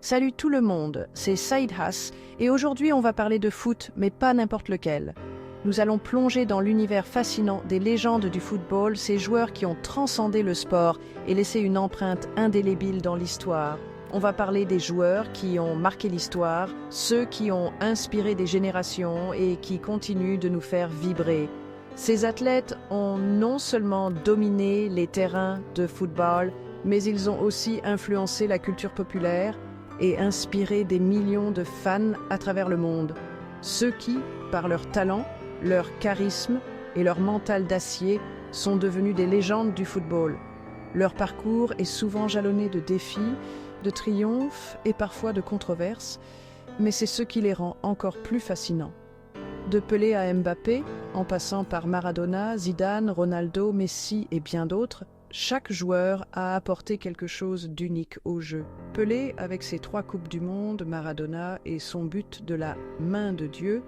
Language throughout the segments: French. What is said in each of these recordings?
Salut tout le monde, c'est Saïd Haas et aujourd'hui on va parler de foot, mais pas n'importe lequel. Nous allons plonger dans l'univers fascinant des légendes du football, ces joueurs qui ont transcendé le sport et laissé une empreinte indélébile dans l'histoire. On va parler des joueurs qui ont marqué l'histoire, ceux qui ont inspiré des générations et qui continuent de nous faire vibrer. Ces athlètes ont non seulement dominé les terrains de football, mais ils ont aussi influencé la culture populaire et inspiré des millions de fans à travers le monde. Ceux qui, par leur talent, leur charisme et leur mental d'acier, sont devenus des légendes du football. Leur parcours est souvent jalonné de défis, de triomphes et parfois de controverses, mais c'est ce qui les rend encore plus fascinants. De Pelé à Mbappé, en passant par Maradona, Zidane, Ronaldo, Messi et bien d'autres, chaque joueur a apporté quelque chose d'unique au jeu. Pelé, avec ses 3 Coupes du Monde, Maradona et son but de la main de Dieu,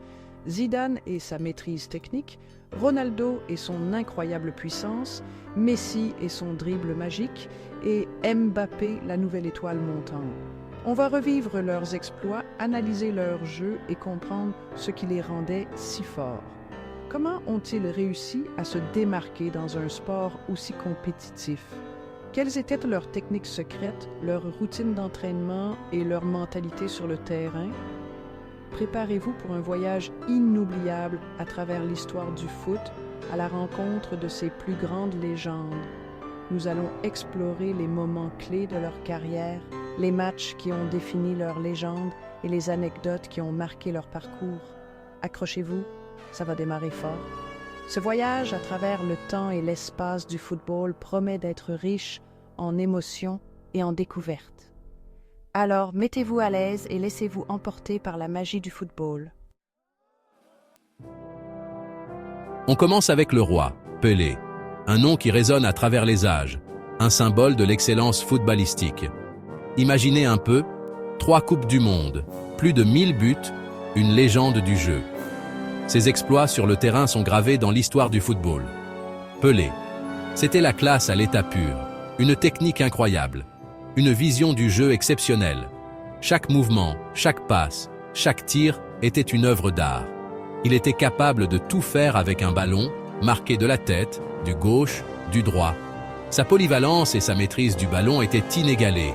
Zidane et sa maîtrise technique, Ronaldo et son incroyable puissance, Messi et son dribble magique, et Mbappé, la nouvelle étoile montante. On va revivre leurs exploits, analyser leur jeu et comprendre ce qui les rendait si forts. Comment ont-ils réussi à se démarquer dans un sport aussi compétitif? Quelles étaient leurs techniques secrètes, leurs routines d'entraînement et leur mentalité sur le terrain? Préparez-vous pour un voyage inoubliable à travers l'histoire du foot, à la rencontre de ces plus grandes légendes. Nous allons explorer les moments clés de leur carrière, les matchs qui ont défini leur légende et les anecdotes qui ont marqué leur parcours. Accrochez-vous, ça va démarrer fort. Ce voyage à travers le temps et l'espace du football promet d'être riche en émotions et en découvertes. Alors, mettez-vous à l'aise et laissez-vous emporter par la magie du football. On commence avec le roi, Pelé, un nom qui résonne à travers les âges, un symbole de l'excellence footballistique. Imaginez un peu, 3 Coupes du Monde, plus de 1000 buts, une légende du jeu. Ses exploits sur le terrain sont gravés dans l'histoire du football. Pelé, c'était la classe à l'état pur, une technique incroyable, une vision du jeu exceptionnelle. Chaque mouvement, chaque passe, chaque tir était une œuvre d'art. Il était capable de tout faire avec un ballon, marqué de la tête, du gauche, du droit. Sa polyvalence et sa maîtrise du ballon étaient inégalées.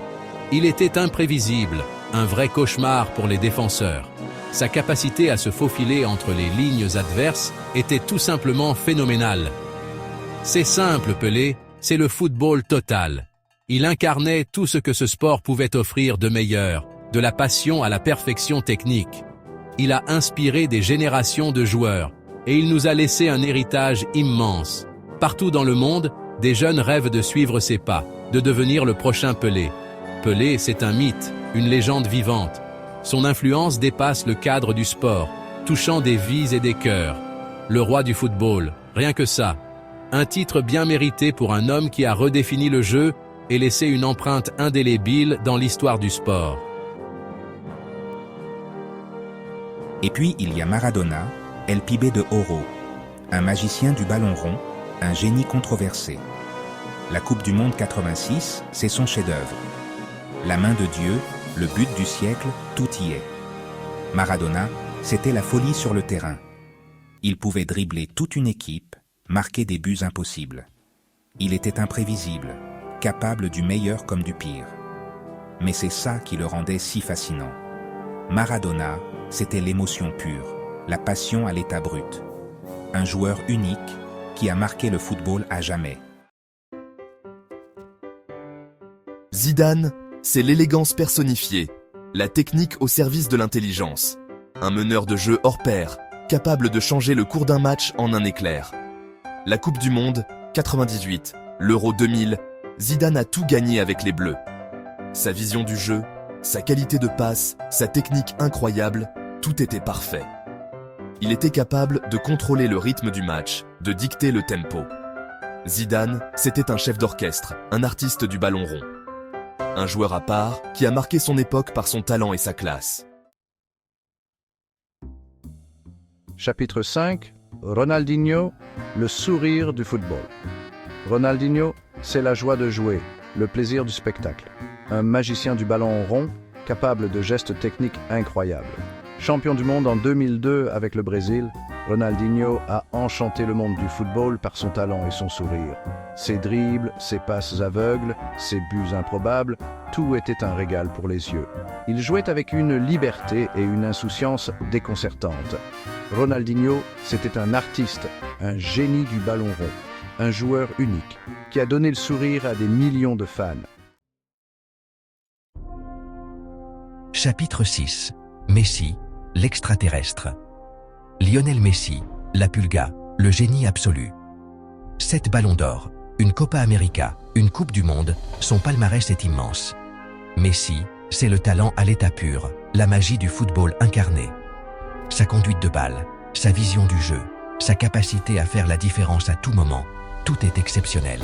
Il était imprévisible, un vrai cauchemar pour les défenseurs. Sa capacité à se faufiler entre les lignes adverses était tout simplement phénoménale. C'est simple, Pelé, c'est le football total. Il incarnait tout ce que ce sport pouvait offrir de meilleur, de la passion à la perfection technique. Il a inspiré des générations de joueurs, et il nous a laissé un héritage immense. Partout dans le monde, des jeunes rêvent de suivre ses pas, de devenir le prochain Pelé. Pelé, c'est un mythe, une légende vivante. Son influence dépasse le cadre du sport, touchant des vies et des cœurs. Le roi du football, rien que ça. Un titre bien mérité pour un homme qui a redéfini le jeu et laissé une empreinte indélébile dans l'histoire du sport. Et puis il y a Maradona, El Pibe de Oro, un magicien du ballon rond, un génie controversé. La Coupe du Monde 86, c'est son chef-d'œuvre. La main de Dieu, le but du siècle, tout y est. Maradona, c'était la folie sur le terrain. Il pouvait dribbler toute une équipe, marquer des buts impossibles. Il était imprévisible, capable du meilleur comme du pire. Mais c'est ça qui le rendait si fascinant. Maradona, c'était l'émotion pure, la passion à l'état brut. Un joueur unique qui a marqué le football à jamais. Zidane, c'est l'élégance personnifiée, la technique au service de l'intelligence. Un meneur de jeu hors pair, capable de changer le cours d'un match en un éclair. La Coupe du Monde, 98, l'Euro 2000, Zidane a tout gagné avec les Bleus. Sa vision du jeu, sa qualité de passe, sa technique incroyable, tout était parfait. Il était capable de contrôler le rythme du match, de dicter le tempo. Zidane, c'était un chef d'orchestre, un artiste du ballon rond. Un joueur à part qui a marqué son époque par son talent et sa classe. Chapitre 5, Ronaldinho, le sourire du football. Ronaldinho, c'est la joie de jouer, le plaisir du spectacle. Un magicien du ballon rond, capable de gestes techniques incroyables. Champion du monde en 2002 avec le Brésil, Ronaldinho a enchanté le monde du football par son talent et son sourire. Ses dribbles, ses passes aveugles, ses buts improbables, tout était un régal pour les yeux. Il jouait avec une liberté et une insouciance déconcertantes. Ronaldinho, c'était un artiste, un génie du ballon rond, un joueur unique, qui a donné le sourire à des millions de fans. Chapitre 6. Messi, l'extraterrestre. Lionel Messi, la Pulga, le génie absolu. 7 ballons d'or, une Copa América, une Coupe du Monde, son palmarès est immense. Messi, c'est le talent à l'état pur, la magie du football incarné. Sa conduite de balle, sa vision du jeu, sa capacité à faire la différence à tout moment, tout est exceptionnel.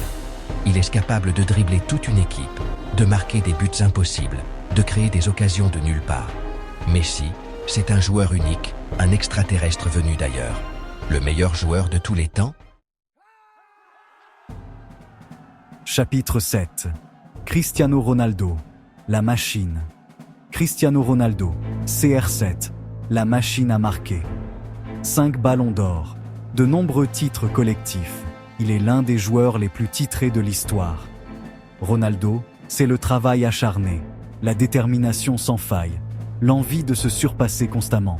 Il est capable de dribbler toute une équipe, de marquer des buts impossibles, de créer des occasions de nulle part. Messi, c'est un joueur unique, un extraterrestre venu d'ailleurs. Le meilleur joueur de tous les temps? Chapitre 7. Cristiano Ronaldo, la machine. Cristiano Ronaldo, CR7, la machine à marquer. 5 ballons d'or, de nombreux titres collectifs. Il est l'un des joueurs les plus titrés de l'histoire. Ronaldo, c'est le travail acharné, la détermination sans faille, l'envie de se surpasser constamment.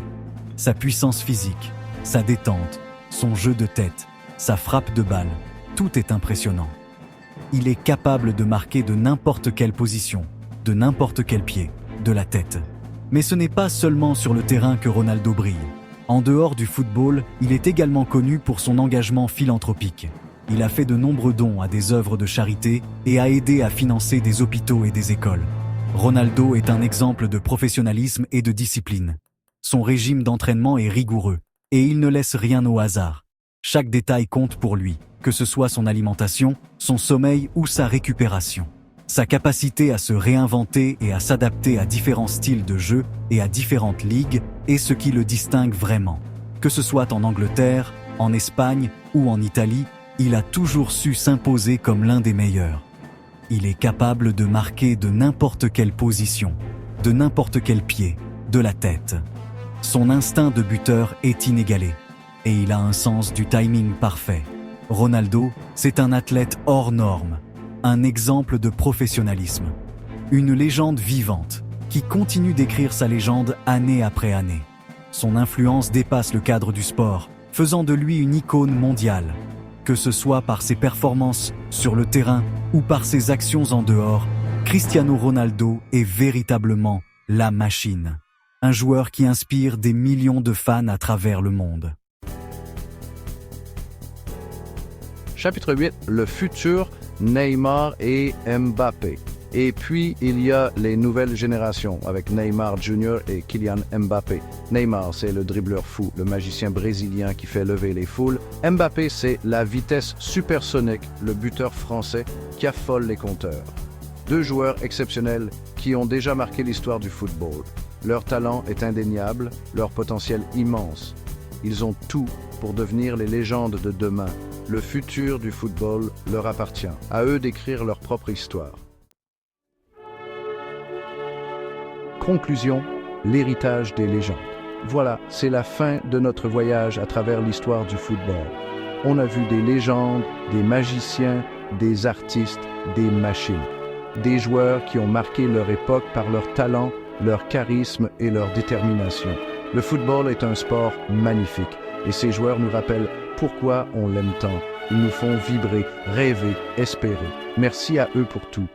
Sa puissance physique, sa détente, son jeu de tête, sa frappe de balle, tout est impressionnant. Il est capable de marquer de n'importe quelle position, de n'importe quel pied, de la tête. Mais ce n'est pas seulement sur le terrain que Ronaldo brille. En dehors du football, il est également connu pour son engagement philanthropique. Il a fait de nombreux dons à des œuvres de charité et a aidé à financer des hôpitaux et des écoles. Ronaldo est un exemple de professionnalisme et de discipline. Son régime d'entraînement est rigoureux et il ne laisse rien au hasard. Chaque détail compte pour lui, que ce soit son alimentation, son sommeil ou sa récupération. Sa capacité à se réinventer et à s'adapter à différents styles de jeu et à différentes ligues est ce qui le distingue vraiment. Que ce soit en Angleterre, en Espagne ou en Italie, il a toujours su s'imposer comme l'un des meilleurs. Il est capable de marquer de n'importe quelle position, de n'importe quel pied, de la tête. Son instinct de buteur est inégalé et il a un sens du timing parfait. Ronaldo, c'est un athlète hors norme, un exemple de professionnalisme, une légende vivante qui continue d'écrire sa légende année après année. Son influence dépasse le cadre du sport, faisant de lui une icône mondiale. Que ce soit par ses performances sur le terrain ou par ses actions en dehors, Cristiano Ronaldo est véritablement la machine. Un joueur qui inspire des millions de fans à travers le monde. Chapitre 8, le futur Neymar et Mbappé. Et puis, il y a les nouvelles générations avec Neymar Jr. et Kylian Mbappé. Neymar, c'est le dribbleur fou, le magicien brésilien qui fait lever les foules. Mbappé, c'est la vitesse supersonique, le buteur français qui affole les compteurs. 2 joueurs exceptionnels qui ont déjà marqué l'histoire du football. Leur talent est indéniable, leur potentiel immense. Ils ont tout pour devenir les légendes de demain. Le futur du football leur appartient. À eux d'écrire leur propre histoire. Conclusion, l'héritage des légendes. Voilà, c'est la fin de notre voyage à travers l'histoire du football. On a vu des légendes, des magiciens, des artistes, des machines. Des joueurs qui ont marqué leur époque par leur talent, leur charisme et leur détermination. Le football est un sport magnifique et ces joueurs nous rappellent pourquoi on l'aime tant. Ils nous font vibrer, rêver, espérer. Merci à eux pour tout.